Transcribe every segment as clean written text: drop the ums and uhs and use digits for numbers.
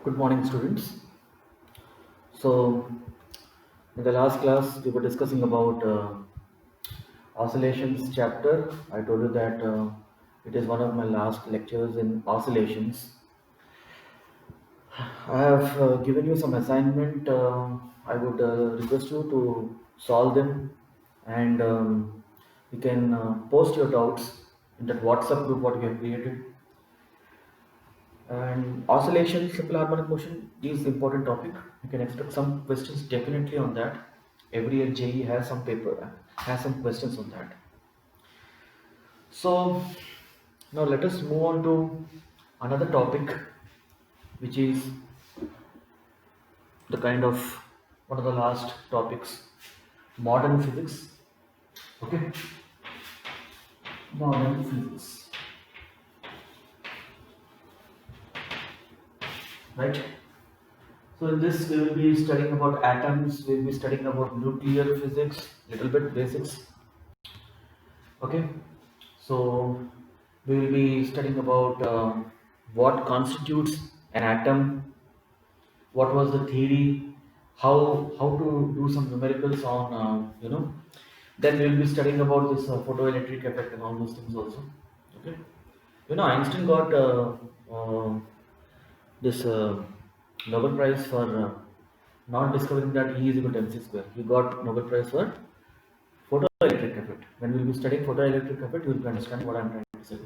Good morning, students. So, in the last class, we were discussing about oscillations chapter. I told you that it is one of my last lectures in oscillations. I have given you some assignment. I would request you to solve them, and you can post your doubts in that WhatsApp group what we have created. And oscillation, simple harmonic motion is important topic. You can expect some questions definitely on that. Every year JE has some paper, has some questions on that. So now let us move on to another topic, which is the kind of one of the last topics, modern physics. Okay, modern physics, right? So in this we will be studying about atoms, we will be studying about nuclear physics, little bit basics. Okay, so we will be studying about what constitutes an atom, what was the theory, how to do some numericals on Then we will be studying about this photoelectric effect and all those things also. Okay, Einstein got this Nobel Prize for not discovering that E is equal to mc square. He got Nobel Prize for photoelectric effect. When we will be studying photoelectric effect, you will understand what I am trying to say.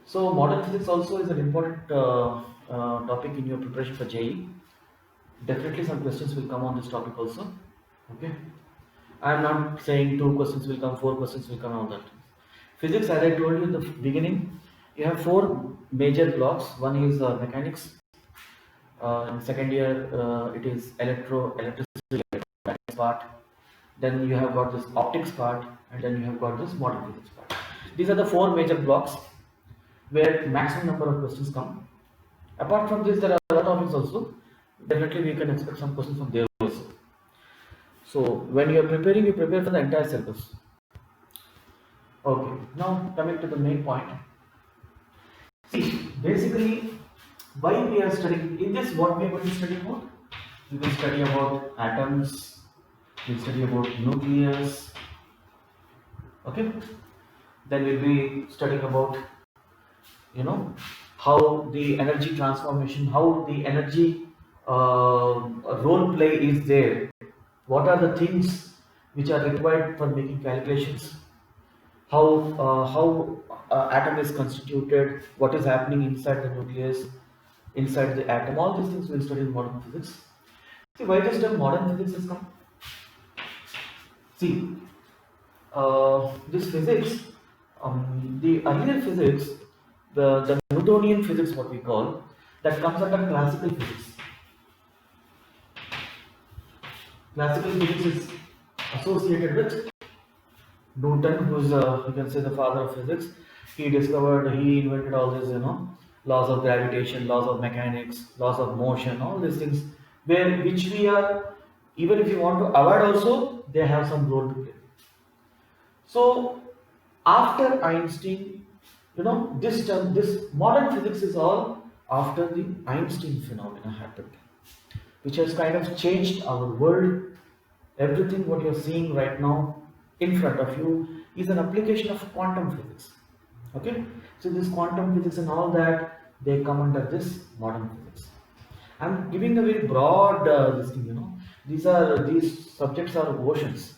So modern physics also is an important topic in your preparation for JE. Definitely some questions will come on this topic also. Okay, I am not saying 2 questions will come, 4 questions will come, all that. Physics, as I told you in the beginning, you have 4 major blocks. One is mechanics. In second year, it is electricity part. Then you have got this optics part, and then you have got this modern physics part. These are the 4 major blocks where maximum number of questions come. Apart from this, there are other topics also. Definitely, we can expect some questions from there also. So when you are preparing, you prepare for the entire syllabus. Okay. Now coming to the main point. See, basically, why we are studying in this? What we are going to study about? We will study about atoms. We will study about nucleus. Okay. Then we'll be studying about how the energy transformation, how the energy role play is there, what are the things which are required for making calculations, how atom is constituted, what is happening inside the nucleus, inside the atom, all these things we'll study in modern physics. See, why this term modern physics has come? See, this physics, the earlier physics, the Newtonian physics, what we call, that comes under classical physics. Classical physics is associated with Newton, who is you can say the father of physics. He invented all these laws of gravitation, laws of mechanics, laws of motion, all these things, which we are, even if you want to avoid also, they have some role to play. So after Einstein, this modern physics is all after the Einstein phenomena happened, which has kind of changed our world. Everything what you're seeing right now in front of you is an application of quantum physics. Okay, so this quantum physics and all that, they come under this modern physics. I'm giving a very broad this thing. These subjects are oceans.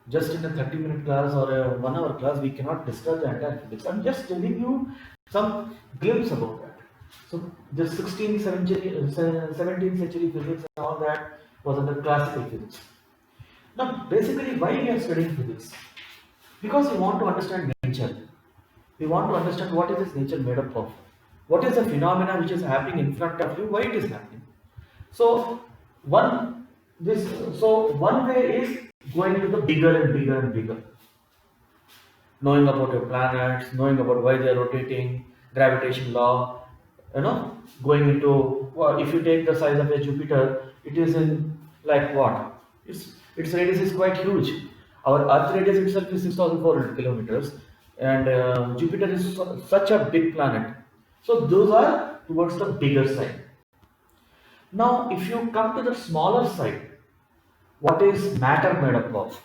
Just in a 30-minute class or a 1-hour class, we cannot discuss the entire physics. I'm just telling you some glimpse about that. So the 16th century, 17th century physics and all that was under classical physics. Now, basically, why we are studying physics? Because we want to understand nature. We want to understand what is this nature made up of. What is the phenomena which is happening in front of you? Why it is happening? So one way is going to the bigger and bigger and bigger. Knowing about your planets, knowing about why they are rotating, gravitation law, going into, if you take the size of a Jupiter, it is in like what? Its radius is quite huge. Our Earth radius itself is 6,400 kilometers, and Jupiter is such a big planet. So those are towards the bigger side. Now, if you come to the smaller side, what is matter made up of?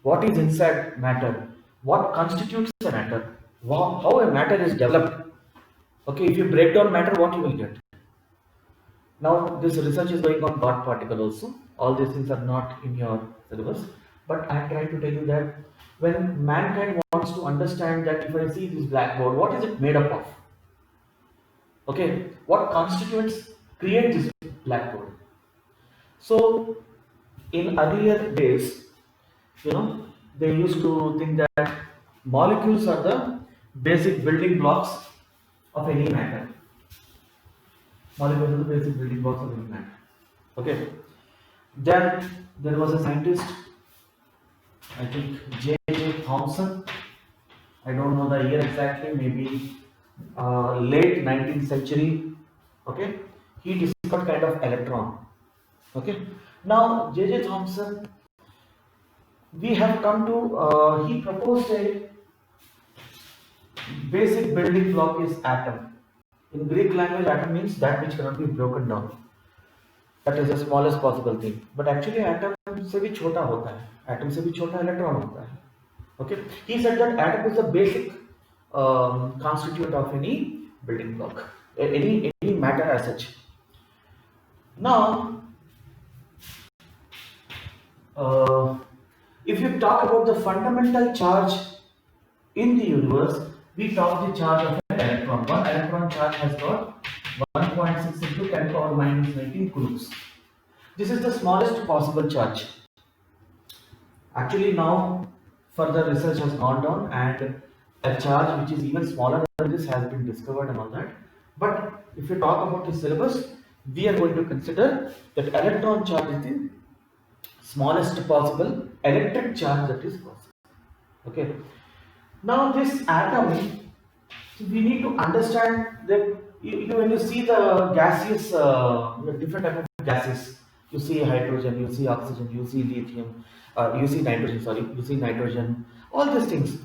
What is inside matter? What constitutes a matter? How a matter is developed? Okay, if you break down matter, what you will get? Now, this research is going on God particle also. All these things are not in your syllabus, but I am trying to tell you that when mankind wants to understand that if I see this blackboard, what is it made up of? Okay, what constituents create this blackboard? So, in earlier days, they used to think that molecules are the basic building blocks of any matter. Molecules are the basic building blocks of any matter. Okay. Then there was a scientist, I think J.J. Thomson. I don't know the year exactly, maybe late 19th century. Okay. He discovered kind of electron. Okay. Now J.J. Thomson, we have come to, he proposed a basic building block is atom. In Greek language, atom means that which cannot be broken down. That is the smallest possible thing. But actually, atom से भी छोटा होता है. Atom से भी छोटा electron होता है. Okay. He said that atom is the basic constituent of any building block, any matter as such. Now, if you talk about the fundamental charge in the universe, we talk the charge of an electron. One electron charge has got 1.6 into 10 power minus 19 coulombs. This is the smallest possible charge. Actually, now further research has gone down and a charge which is even smaller than this has been discovered and all that. But if you talk about the syllabus, we are going to consider that electron charge is the smallest possible electric charge that is possible. Okay. Now this atom, we need to understand that when you see the gaseous, different type of gases, you see hydrogen, you see oxygen, you see lithium, you see nitrogen, you see nitrogen, all these things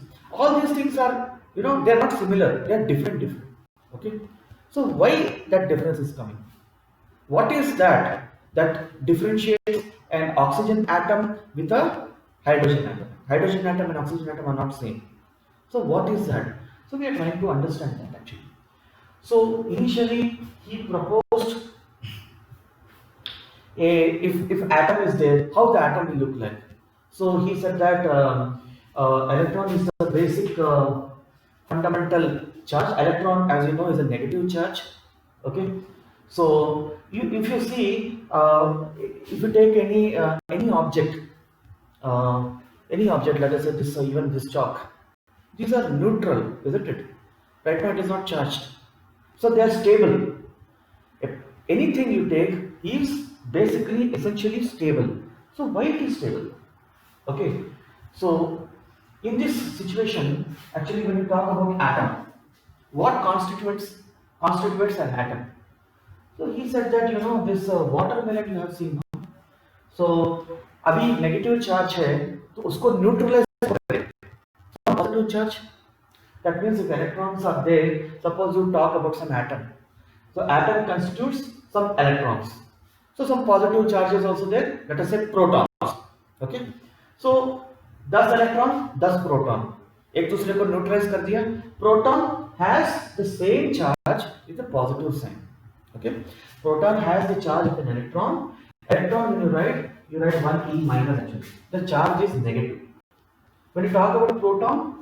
are, they are not similar, they are different. Okay. So why that difference is coming? What is that differentiates an oxygen atom with a hydrogen atom? Hydrogen atom and oxygen atom are not same. So what is that? So we are trying to understand that actually. So initially he proposed if atom is there, how the atom will look like. So he said that electron is the basic fundamental charge. Electron, as you know, is a negative charge. Okay. So if you see, if you take any object, let us say this, even this chalk, these are neutral, isn't it? Right now it is not charged, so they are stable. If anything you take is basically essentially stable. So why it is stable? Okay. So in this situation, actually, when you talk about atom, what constitutes an atom? So he said that this watermelon you have seen. So अभी negative charge है तो उसको neutralize करें. Positive charge. That means if electrons are there, suppose you talk about some atom. So atom constitutes some electrons. So some positive charges also there. Let us say protons. Okay. So 10 electron, 10 proton. एक दूसरे को neutralize कर दिया. Proton has the same charge with a positive sign. Okay. Proton has the charge of an electron. Electron, when you write 1 e minus actually. The charge is negative. When you talk about proton,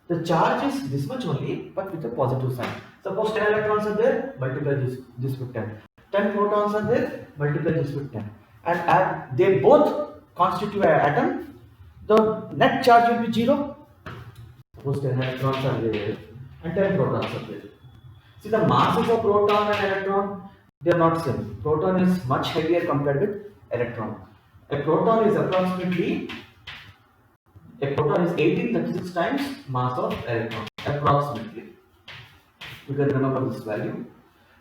the charge is this much only, but with a positive sign. Suppose 10 electrons are there, multiply this with 10. 10 protons are there, multiply this with 10. And they both constitute an atom. The net charge will be 0. Suppose 10 electrons are there and 10 protons are there. See, the masses of proton and electron, they are not same. Proton is much heavier compared with electron. A proton is 1836 times mass of electron, approximately. You can remember this value.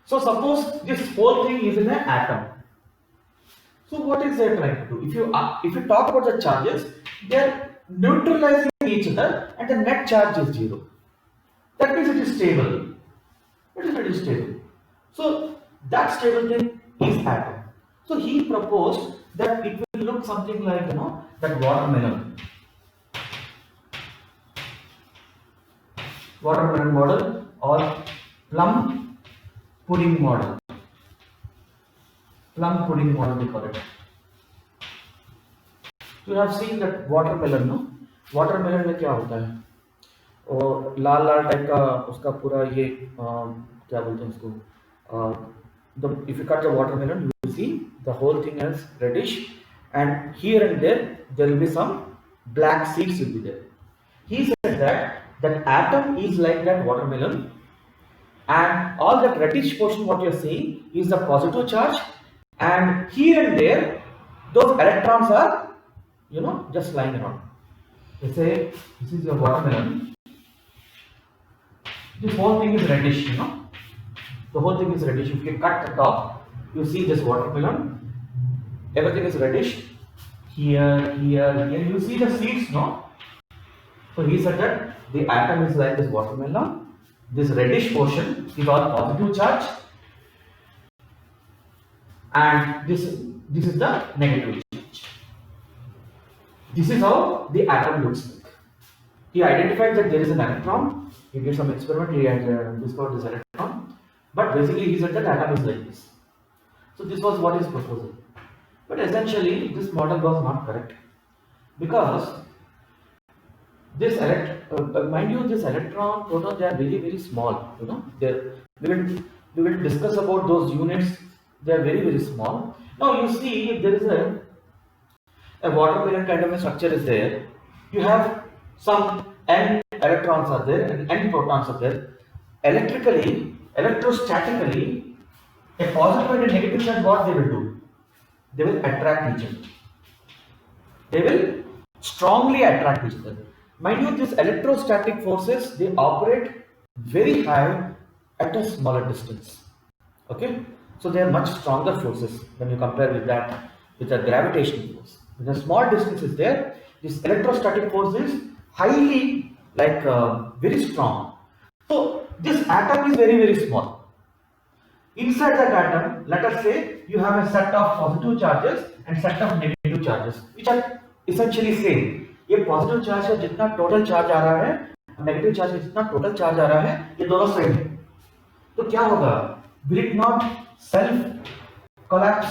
So suppose this whole thing is in an atom. So what is they trying to do? If you talk about the charges, they are neutralizing each other and the net charge is 0. That means it is stable. It is very stable. So that stable thing is atom. So he proposed that it will look something like that watermelon model or plum pudding model. Plum pudding model we call it. You have seen that watermelon, no? Watermelon में क्या होता है? और लाल लाल type का उसका पूरा ये क्या बोलते हैं उसको if you cut the watermelon you will see the whole thing is reddish and here and there will be some black seeds will be there. He said that atom is like that watermelon and all that reddish portion what you are seeing is the positive charge and here and there those electrons are just lying around. Let's say this is your watermelon. This whole thing is reddish, the whole thing is reddish. If you cut the top, you see this watermelon, everything is reddish. Here, you see the seeds, no? So he said that the atom is like this watermelon. This reddish portion is all positive charge, and this is the negative charge. This is how the atom looks like. He identified that there is an electron. He did some experiment. He had discovered this electron. But basically, he said that atom is like this. So this was what his proposal. But essentially, this model was not correct because this mind you, this electron, proton, they are very very small. We will discuss about those units. They are very very small. Now you see, if there is a watermelon kind of a structure is there. You have some n electrons are there and n protons are there. Electrostatically, a positive and a negative charge, what they will do? They will attract each other. They will strongly attract each other. Mind you, these electrostatic forces, they operate very high at a smaller distance. Okay? So they are much stronger forces when you compare with that, with the gravitational force. When a small distance is there, this electrostatic force is highly, very strong. So this atom is very very small. Inside that atom, let us say you have a set of positive charges and set of negative charges, which are essentially same. ये positive charge का जितना total charge आ रहा है, negative charge का जितना total charge आ रहा है, ये दोनों सेम है. तो क्या होगा? Will it not self collapse?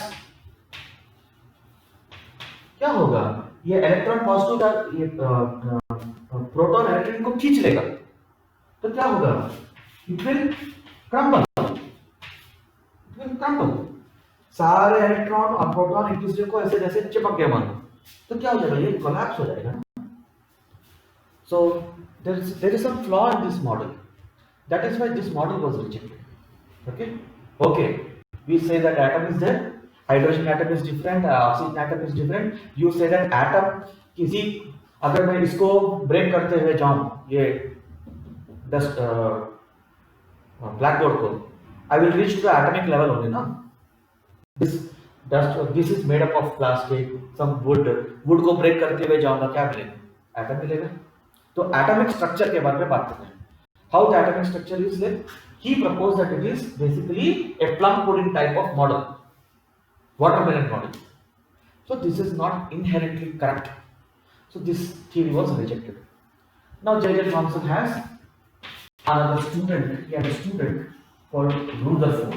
क्या होगा? ये इलेक्ट्रॉन पॉजिटिव, ये प्रोटॉन इलेक्ट्रॉन को खींच लेगा. तो क्या होगा? It will crumble. सारे इलेक्ट्रॉन और प्रोटॉन एक दूसरे को ऐसे जैसे चिपक गए मानो. तो क्या हो जाएगा? ये कोलैप्स हो जाएगा. So there is some flaw in this model. That is why this model was rejected. Okay. We say that atom is there. Hydrogen atom is different. Oxygen atom is different. You say that atom किसी अगर मैं इसको break करते हुए जाऊं ये dust blackboard को, I will reach to the atomic level only, ना? This is made up of plastic, some wood को ब्रेक करते हुए जाऊंगा, क्या मिलेगा? एटम मिलेगा. तो एटॉमिक स्ट्रक्चर के बारे में बात करते हैं. How the atomic structure is like, he proposed that it is basically a plum pudding type of model, watermelon model. So this is not inherently correct. So this theory was rejected. Now J.J. Thomson has another student. He had a student called Rutherford.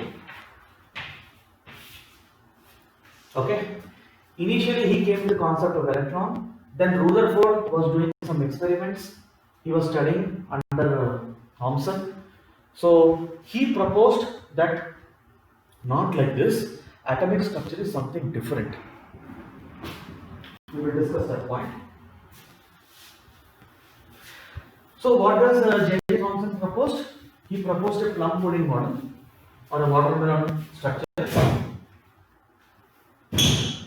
Okay. Initially he came to the concept of electron. Then Rutherford was doing some experiments. He was studying under Thomson. So he proposed that not like this. Atomic structure is something different. We will discuss that point. So what does J.J. Thomson propose? He proposed a plum pudding model or a watermelon structure.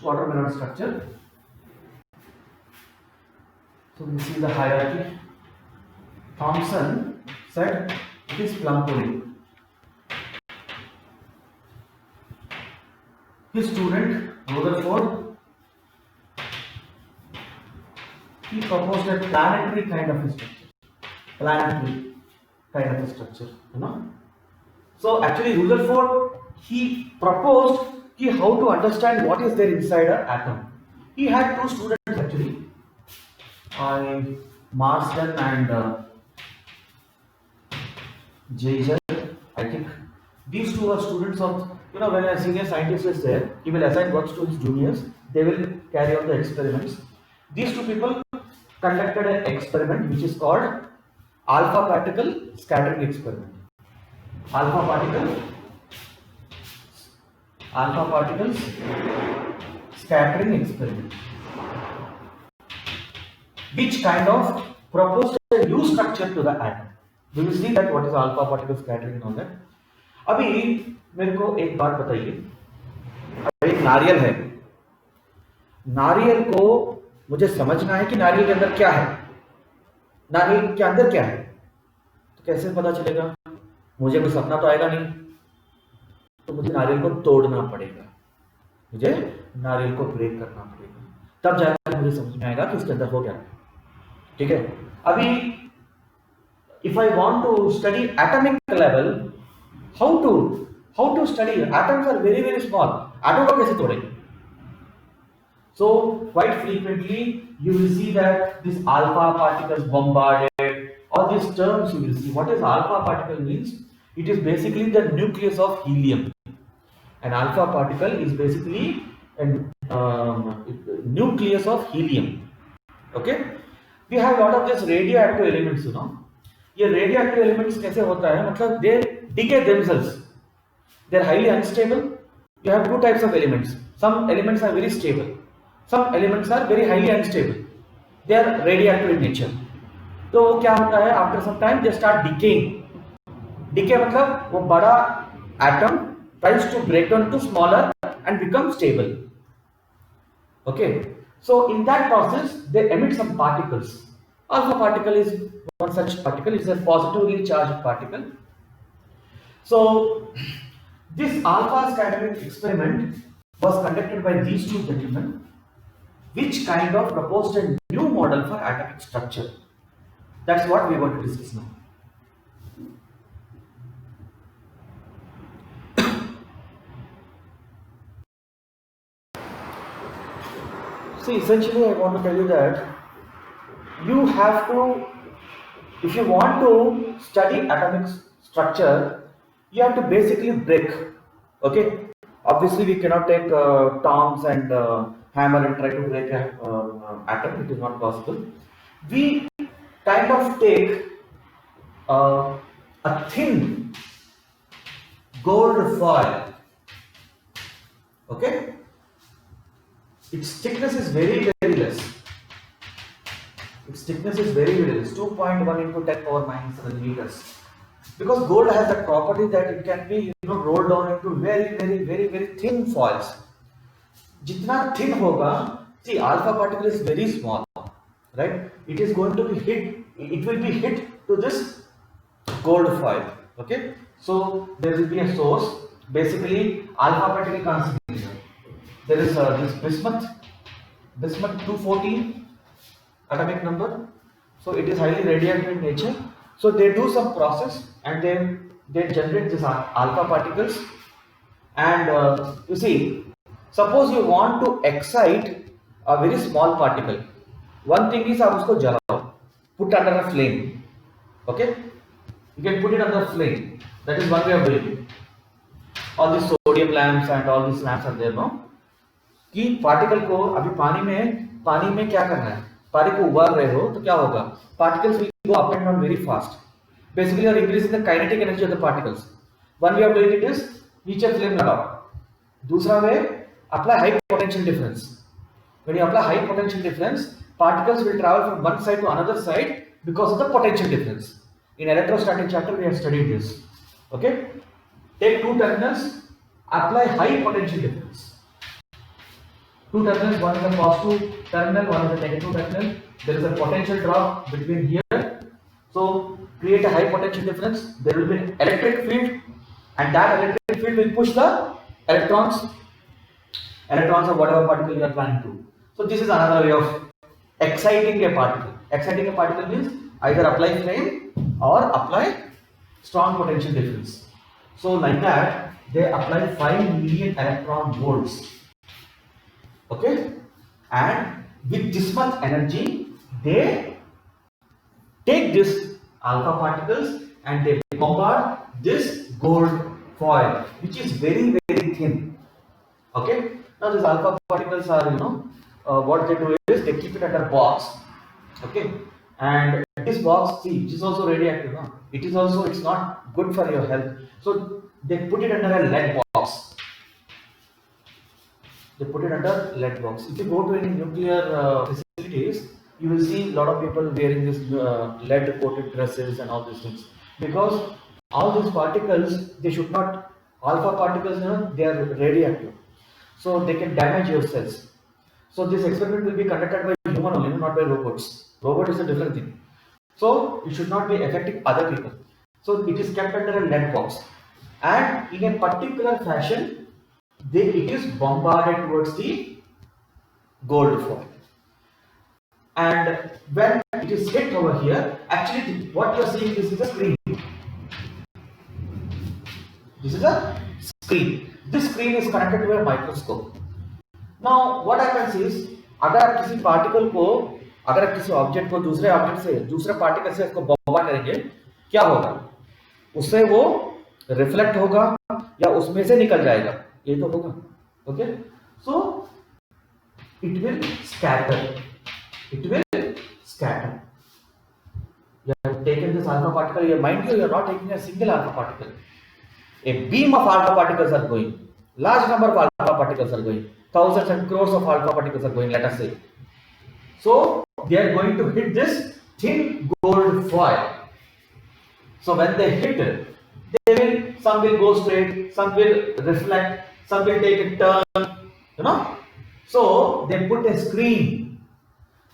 Watermelon structure. So we see the hierarchy. Thomson said it is plum pudding. His student Rutherford, he proposed a planetary kind of a structure. So actually Rutherford, he proposed how to understand what is there inside an atom. He had two students actually, Marsden and J. I think these two are students of, when a senior scientist is there, he will assign works to his juniors, they will carry out the experiments. These two people conducted an experiment which is called alpha particle scattering experiment. Alpha particles scattering experiment, which kind of proposed a new structure to the atom. We will see that what is alpha particle scattering and all that. अभी मेरे को एक बात बताइए, एक नारियल है, नारियल को मुझे समझना है कि नारियल के अंदर क्या है, नारियल के अंदर क्या है, तो कैसे पता चलेगा? मुझे कोई सपना तो आएगा नहीं, तो मुझे नारियल को तोड़ना पड़ेगा, मुझे नारियल को ब्रेक करना पड़ेगा, तब जाकर मुझे समझ में आएगा कि इसके अंदर हो क्या। ठीक है, अभी if I want to study atomic level, how to study? Atoms are very very small. Atom को कैसे तोड़ेंगे? So quite frequently you will see that this alpha particles bombarded, or these terms you will see. What is alpha particle means? It is basically the nucleus of helium. An alpha particle is basically a nucleus of helium. Okay, we have a lot of these radioactive elements, ये radioactive elements कैसे होता है, मतलब they decay themselves, they are highly unstable. You have two types of elements. Some elements are very stable, some elements are very highly unstable, they are radioactive in nature. तो वो क्या होता है, after some time they start decaying. Decay मतलब वो बड़ा atom tries to break down to smaller and become stable. Okay, so in that process they emit some particles. Alpha particle is one such particle. It is a positively charged particle. So this alpha scattering experiment was conducted by these two gentlemen, which kind of proposed a new model for atomic structure. That's what we want to discuss now. See, essentially I want to tell you that you have to, if you want to study atomic structure, you have to basically break. Okay, obviously we cannot take tongs and hammer and try to break an atom. It is not possible. We kind of take a thin gold foil. Okay, its thickness is very very less. Its thickness is very very less, 2.1 into 10 power minus 7 meters. Because gold has that property that it can be rolled down into very very very very thin foils. Jitna thin hoga, see, alpha particle is very small, right? It is going to be hit, it will be hit to this gold foil. Okay, so there will be a source. Basically alpha particle concentration, there is this bismuth 214 atomic number, so it is highly radioactive in nature. So they do some process and then they generate this alpha particles. And you see, suppose you want to excite a very small particle, one thing is आप उसको जलाओ, put under a flame. Okay, you can put it under flame. That is one way of doing it. All these sodium lamps and all these lamps are there, no? कि particle को अभी पानी में क्या करना है, पानी को उबाल रहे हो तो क्या होगा, particles will go up and down very fast. Basically you are increasing the kinetic energy of the particles. One way of doing it is नीचे flame लगाओ. दूसरा way, apply high potential difference. When you apply high potential difference, particles will travel from one side to another side because of the potential difference. In electrostatic chapter we have studied this. Okay, take two terminals, apply high potential difference. Two terminals, one is a positive terminal, one is a negative terminal. There is a potential drop between here. So create a high potential difference. There will be an electric field, and that electric field will push the electrons or whatever particle you are planning to. So this is another way of exciting a particle. Exciting a particle means either apply flame or apply strong potential difference. So like that, they apply 5 million electron volts. Okay, and with this much energy, they take this alpha particles and they bombard this gold foil, which is very very thin. Okay, now these alpha particles are, what they do is they keep it under box. Okay, and this box, see, it is also radioactive. No? It is also, it's not good for your health. So they put it under a lead box. They put it under lead box. If you go to any nuclear facilities, you will see a lot of people wearing this lead coated dresses and all these things, because all these particles, they should not, alpha particles, they are radioactive, so they can damage your cells. So this experiment will be conducted by human only, not by robots. Robot is a different thing. So it should not be affecting other people. So it is kept under a lead box, and in a particular fashion, it is bombarded towards the gold foil. And when it is hit over here, actually what you are seeing, this is a screen. This is a screen. This screen is connected to a microscope. Now what happens is, अगर आप किसी particle को, अगर आप किसी object को दूसरे object से, दूसरे पार्टिकल से उसको बॉम्बार्ड करेंगे, क्या होगा? उससे वो रिफ्लेक्ट होगा या उसमें से निकल जाएगा, ये तो होगा. Okay, so it will scatter. It will scatter. You have taken this alpha particle. Mind you, you are not taking a single alpha particle. A beam of alpha particles are going. Large number of alpha particles are going. Thousands and crores of alpha particles are going, let us say. So they are going to hit this thin gold foil. So when they hit it, some will go straight, some will reflect, some will take a turn, So they put a screen.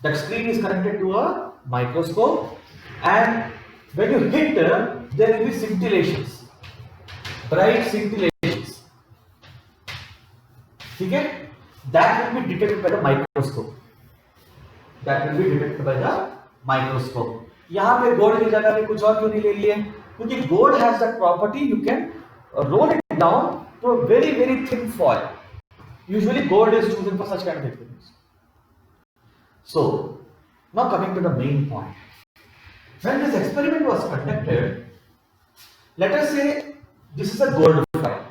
That screen is connected to a microscope, and when you hit, there will be scintillations, bright scintillations. Okay? That will be detected by the microscope. That will be detected by the microscope. यहाँ पे gold की जगह पे कुछ और क्यों नहीं ले लिए? क्योंकि gold has that property, you can roll it down to a very very thin foil. Usually gold is chosen for such kind of experiments. So, now coming to the main point. When this experiment was conducted, let us say this is a gold foil.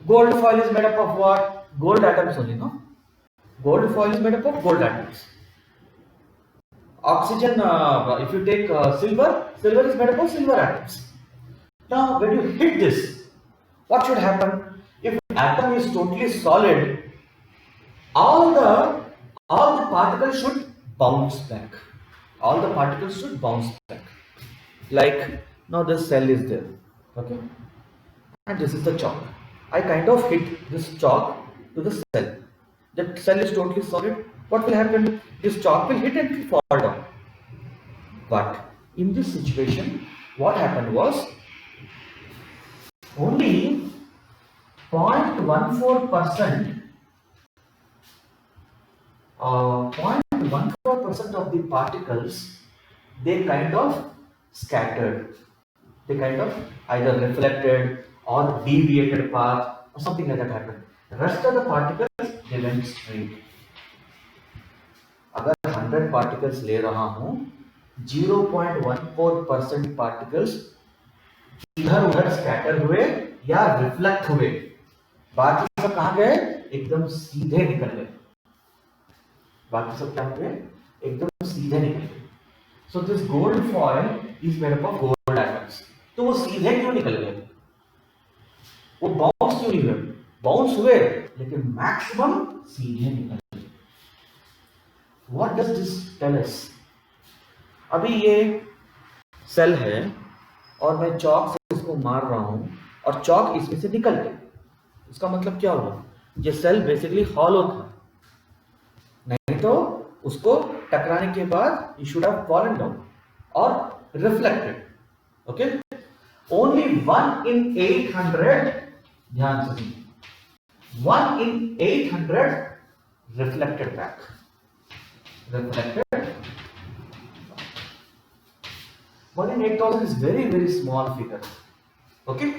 Gold foil is made up of what? Gold atoms only, no? Gold foil is made up of gold atoms. Oxygen, if you take silver, silver is made up of silver atoms. Now, when you hit this, what should happen? If atom is totally solid, all the particles should bounce back. All the particles should bounce back. Like now this cell is there, okay, and this is the chalk. I kind of hit this chalk to the cell. That cell is totally solid. What will happen? This chalk will hit and it will fall down. But in this situation, what happened was only 0.14% 0.14% of the particles, they kind of scattered. They kind of either reflected or deviated path or something like that happened. The rest of the particles, they went straight. अगर 100 particles ले रहा हूँ, 0.14% particles इधर उधर scatter हुए या reflect हुए, बाकी सब कहाँ गए? एकदम सीधे निकल गए. बाकी सब क्या हुए? एकदम सीधे निकल गए. So this gold foil is made up of gold atoms. तो वो सीधे क्यों निकल गए? वो बाउंस क्यों नहीं हुए? बाउंस हुए लेकिन मैक्सिमम सीधे निकल गए. What does this tell us? अभी ये सेल है और मैं चॉक से इसको मार रहा हूं और चॉक इसमें से निकल गया. इसका मतलब क्या हुआ? ये सेल बेसिकली हॉलो था, नहीं तो उसको टकराने के बाद it should have fallen down or reflected. Okay? Only 1 in 800, ध्यान से सुनिए, 1 in 800 reflected back. Reflected. 1 in 8,000 is very very small figure. Okay?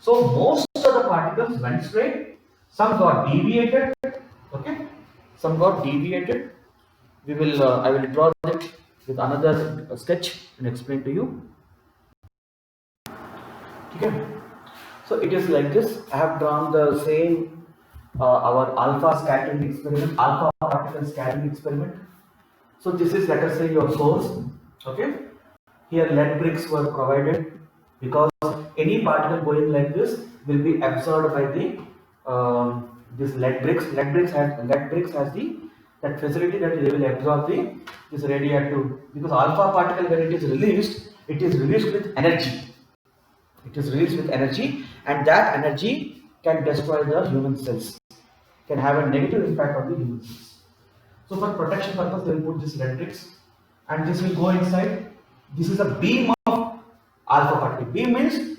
So most of the particles went straight, some got deviated, okay, some got deviated. I will draw it with another sketch and explain to you. Okay. So it is like this. I have drawn the same our alpha scattering experiment, alpha particle scattering experiment. So this is, let us say, your source. Okay. Here lead bricks were provided because any particle going like this will be absorbed by the this lead bricks. Lead bricks has the that facility that they will absorb the this radioactive, because alpha particle when it is released with energy. It is released with energy, and that energy can destroy the human cells, can have a negative impact on the human cells. So for protection purpose, they will put this lead bricks, and this will go inside. This is a beam of alpha particle. Beam means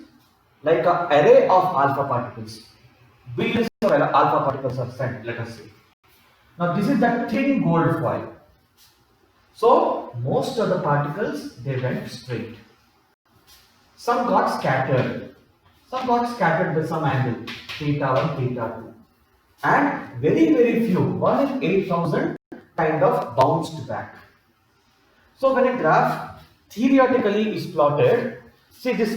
like an array of alpha particles. Billions of alpha particles are sent, let us say. Now this is the thin gold foil. So most of the particles, they went straight. Some got scattered. Some got scattered with some angle, theta 1, theta 2. And very few, 1 in 8,000, kind of bounced back. So when a graph theoretically is plotted, see this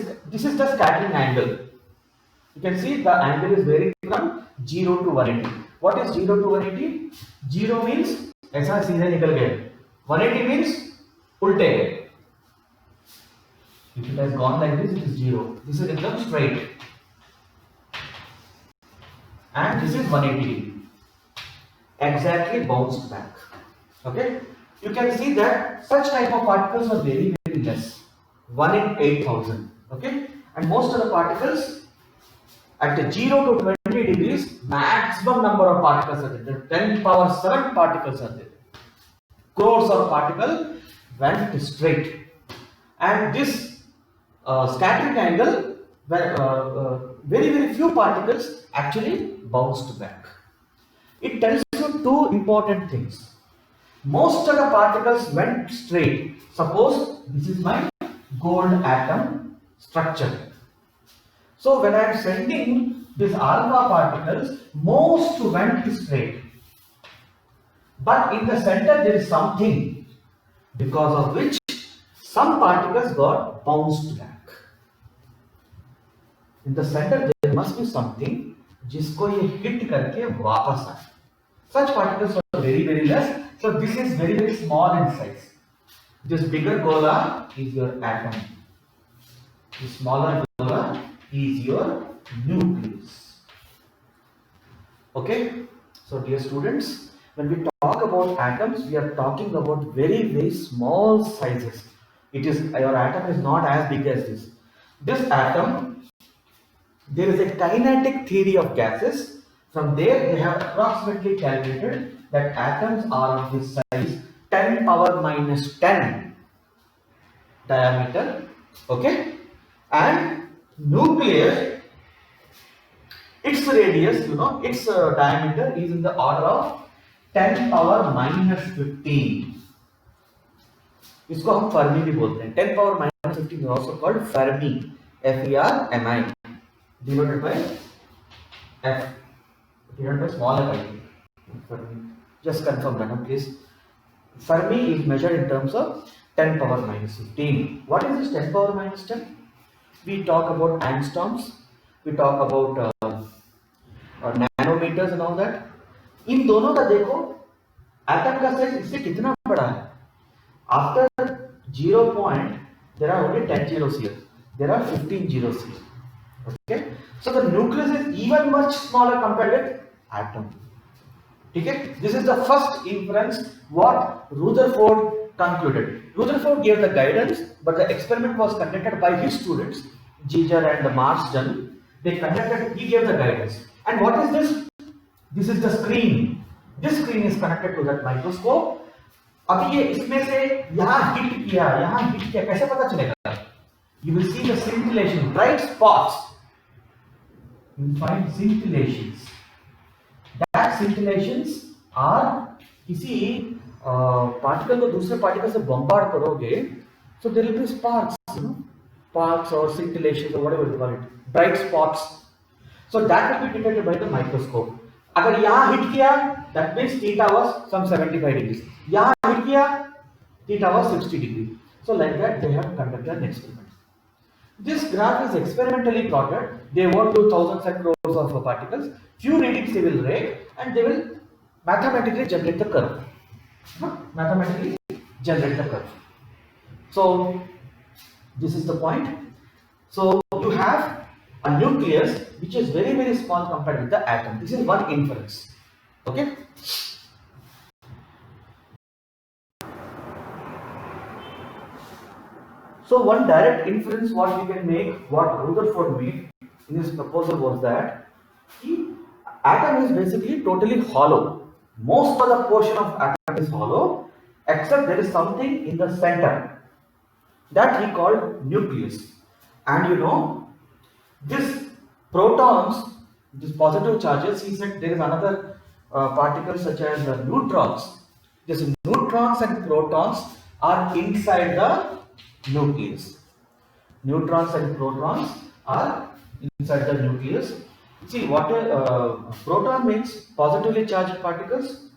is the scattering angle. You can see the angle is varying from 0 to 180. What is 0 to 180? 0 means ऐसा सीधे निकल गए. 180 means उल्टे. If it has gone like this, it is 0. This is एकदम straight. And this is 180. Exactly bounced back. Okay? You can see that such type of particles are very less. 1 in 8,000. Okay? And most of the particles at the 0 to 20 degrees, maximum number of particles are there. 10 power 7 particles are there. Crores of particles went straight. And this scattering angle, very few particles actually bounced back. It tells you two important things. Most of the particles went straight. Suppose this is my gold atom structure. So when I am sending these alpha particles, most went straight. But in the center there is something because of which some particles got bounced back. In the center there must be something जिसको ये hit करके वापस आए. Such particles are very less. So this is very small in size. This bigger gola is your atom. The smaller gola is your nucleus. Okay. So dear students, when we talk about atoms, we are talking about very small sizes. Your atom is not as big as this. This atom, there is a kinetic theory of gases. From there, they have approximately calculated that atoms are of this size 10 power minus 10 diameter. Okay, and nucleus, its radius, its diameter is in the order of 10 power minus 15. इसको हम Fermi भी बोलते हैं. 10 power minus 15 is also called Fermi, Fermi, divided by F, divided by smaller f. Just confirm that, please. Fermi is measured in terms of 10 power minus 15. What is this 10 power minus 10? We talk about angstroms, we talk about nanometers and all that. इन दोनों का देखो atom का size इससे कितना बड़ा है. After 0 point, there are only 10 zeros here. There are 15 zeros here. Okay, so the nucleus is even much smaller compared with atom. Okay, this is the first inference what Rutherford concluded. Rutherford gave the guidance, but the experiment was conducted by his students, Giger and Marsden. He gave the guidance. And what is this? This is the screen. This screen is connected to that microscope. अब ये इसमें से यहाँ hit किया, कैसे पता चलेगा? You will see the scintillation, bright spots. You will find scintillations. That scintillations are किसी पार्टिकल को दूसरे पार्टिकल से बम्बार्ड करोगे, so there will be sparks. sparks or scintillations or whatever you call it, bright spots. So that will be detected by the microscope. अगर यहाँ hit किया, that means theta was some 75 degrees. यहाँ hit किया, theta was 60 degrees. So like that they have conducted an experiment. This graph is experimentally plotted. They won't do thousands and crores of particles. Few readings they will rate and they will mathematically generate the curve. Mathematically generate the curve. So this is the point. So you have a nucleus which is very, very small compared with the atom. This is one inference. Okay. So one direct inference what we can make, what Rutherford made in his proposal was that the atom is basically totally hollow. Most of the portion of atom is hollow, except there is something in the center that he called nucleus. And you know, this protons, these positive charges, he said there is another particle such as neutrons. These neutrons and protons are inside the nucleus. Neutrons and protons are inside the nucleus. See what proton means positively charged particles.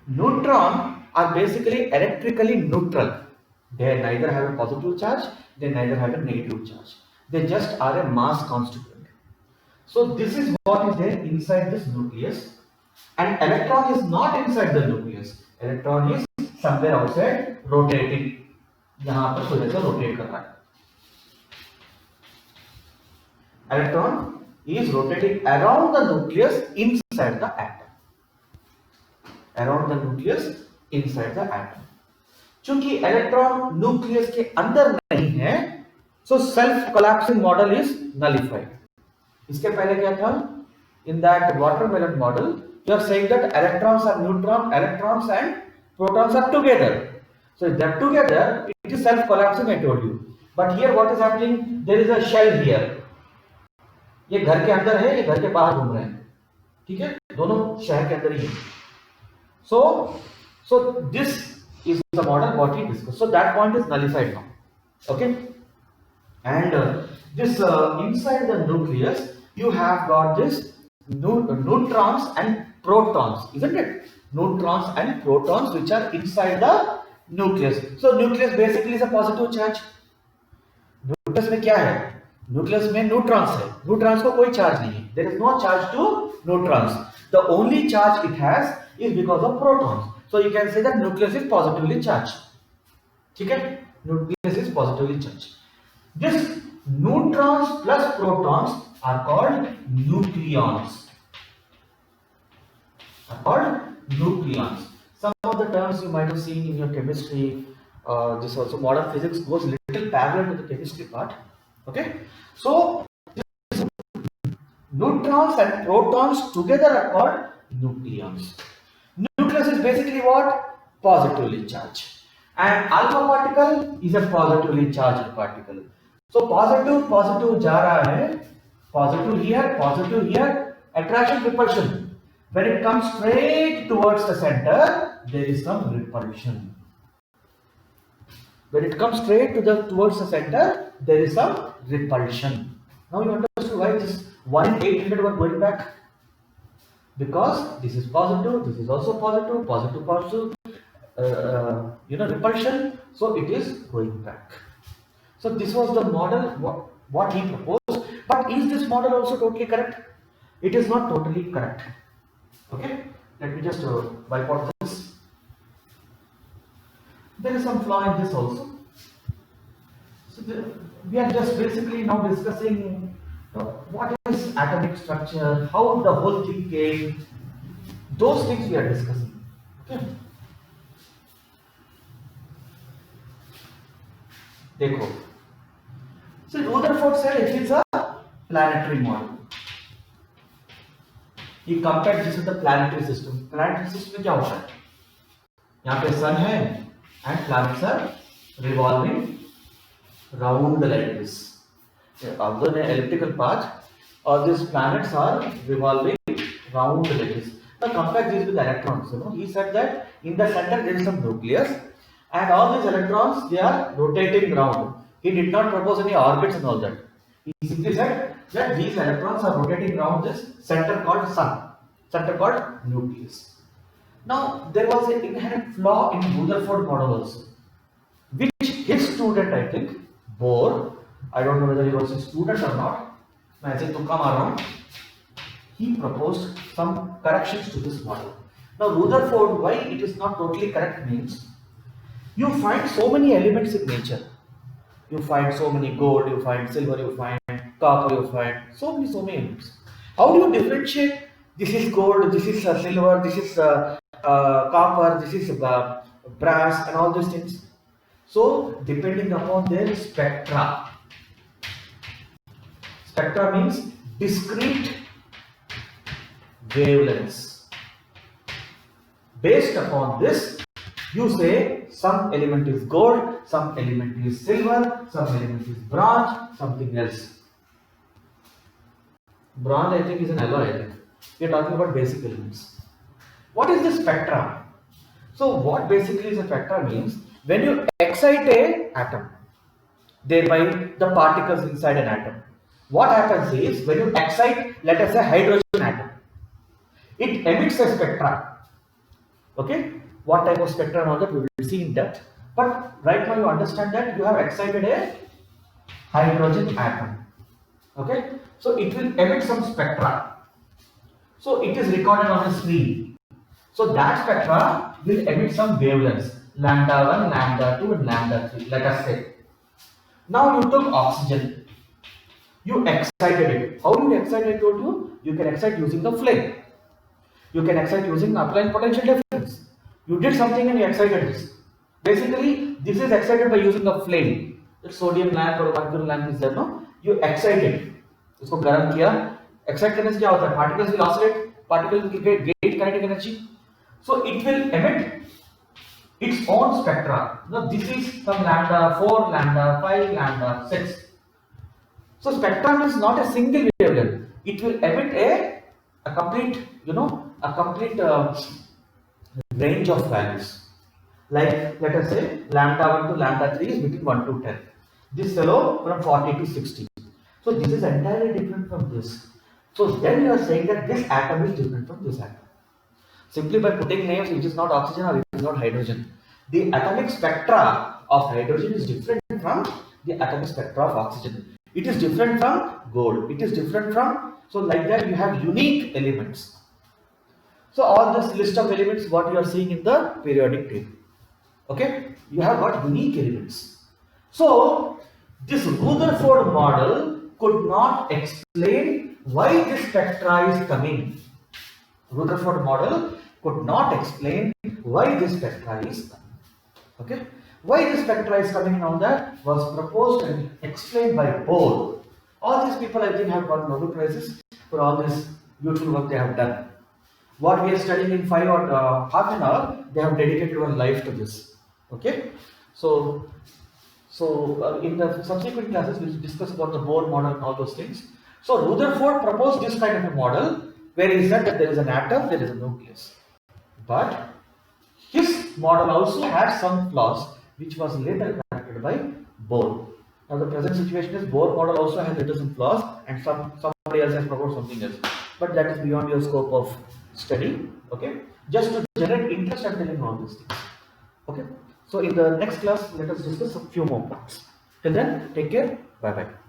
Neutron are basically electrically neutral. They neither have a positive charge, they neither have a negative charge. They just are a mass constituent. So this is what is there inside this nucleus. And electron is not inside the nucleus. Electron is somewhere outside rotating. यहाँ पर थोड़ा सा rotate कर रहा है. Electron is rotating around the nucleus inside the atom. Around the nucleus inside the atom. चूंकि electron nucleus के अंदर नहीं है, so self collapsing model is nullified. इसके पहले क्या था? In that watermelon model, you are saying that electrons are electrons and protons are together. So if they're together, it is self-collapsing, I told you. But here what is happening? There is a shell here. ये घर के अंदर है, ये घर के बाहर घूम रहे हैं. ठीक है? दोनों शहर के अंदर ही हैं. So this is the model what we discussed. So that point is nullified now. Okay? And this inside the nucleus, you have got this neutrons and protons, isn't it? Neutrons and protons which are inside the nucleus. So nucleus basically is a positive charge. Nucleus में क्या है? Nucleus में neutrons है. Neutrons को कोई charge नहीं है. There is no charge to neutrons. The only charge it has is because of protons. So you can say that nucleus is positively charged. ठीक है? Nucleus is positively charged. This neutrons plus protons are called nucleons. Are called nucleons. Some of the terms you might have seen in your chemistry. This also modern physics goes little parallel to the chemistry part. Okay, so neutrons and protons together are called nucleons. Nucleus is basically what? Positively charged. And alpha particle is a positively charged particle. So positive जा रहा है, positive here, attraction repulsion. When it comes straight towards the center, there is some repulsion. When it comes straight towards the center, there is some repulsion. Now you understand why this 1 in 800 were going back? Because this is positive, this is also positive, repulsion. So it is going back. So this was the model what he proposed. But is this model also totally correct? It is not totally correct. Okay, let me just wipe out this. There is some flaw in this also. So we are just basically now discussing what is atomic structure, how the whole thing came. Those things we are discussing. Okay. देखो. So Rutherford said it is a planetary model. He compared this with the planetary system. Planetary system में क्या होता है? यहाँ पे sun है and planets are revolving round like this. Although in an elliptical path, all these planets are revolving round like this. Now compare this with electrons. He said that in the center there is some nucleus, and all these electrons they are rotating round. He did not propose any orbits and all that. He simply said that these electrons are rotating around this center called sun, center called nucleus. Now, there was an inherent flaw in Rutherford model also, which his student, I think, Bohr, I don't know whether he was a student or not, I think to come around, he proposed some corrections to this model. Now, Rutherford, why it is not totally correct means, you find so many elements in nature. You find so many gold, you find silver, you find copper, you find so many elements. How do you differentiate? This is gold, this is silver, this is copper, this is brass, and all these things. So, depending upon their spectra. Spectra means discrete wavelengths. Based upon this, you say some element is gold, some element is silver, some element is bronze, something else. Bronze, I think, is an alloy. I think we are talking about basic elements. What is the spectra? So, what basically is a spectra means when you excite a atom, thereby the particles inside an atom. What happens is when you excite, let us say, hydrogen atom, it emits a spectra. Okay, what type of spectra and all that we will see in depth. But right now you understand that you have excited a hydrogen atom. Okay, so it will emit some spectra. So it is recorded on the screen. So that spectra will emit some wavelengths, lambda 1, lambda 2, and lambda 3. Let us say. Now you took oxygen. You excited it. How do you excite? I told you. You can excite using the flame. You can excite using applying potential difference. You did something and you excited this. Basically, this is excited by using a flame. The sodium lamp or mercury lamp is there, no? You excite it. इसको गर्म किया. Excite करने से क्या होता है? Particles will oscillate. Particles will get kinetic energy. So it will emit its own spectra. Now this is some lambda 4, lambda 5, lambda 6. So spectrum is not a single wavelength. It will emit a complete, a complete range of values. Like let us say lambda 1 to lambda 3 is between 1 to 10. This fellow from 40 to 60. So this is entirely different from this. So then you are saying that this atom is different from this atom. Simply by putting names, it is not oxygen or it is not hydrogen. The atomic spectra of hydrogen is different from the atomic spectra of oxygen. It is different from gold. It is different from, so like that you have unique elements. So all this list of elements what you are seeing in the periodic table. Okay, you have got unique elements. So this Rutherford model could not explain why this spectra is coming. Rutherford model could not explain why this spectra is coming. Okay, why this spectra is coming and all that was proposed and explained by Bohr. All these people I think have got Nobel Prizes for all this beautiful work they have done. What we are studying in 5 or half an hour, they have dedicated one life to this. Okay, so in the subsequent classes we will discuss about the Bohr model and all those things. So Rutherford proposed this kind of a model where he said that there is an atom, there is a nucleus. But his model also had some flaws which was later corrected by Bohr. Now the present situation is Bohr model also has little some flaws and somebody else has proposed something else. But that is beyond your scope of study. Okay, just to generate interest and telling all these things. Okay, so in the next class let us discuss a few more points. Till then, take care. Bye bye.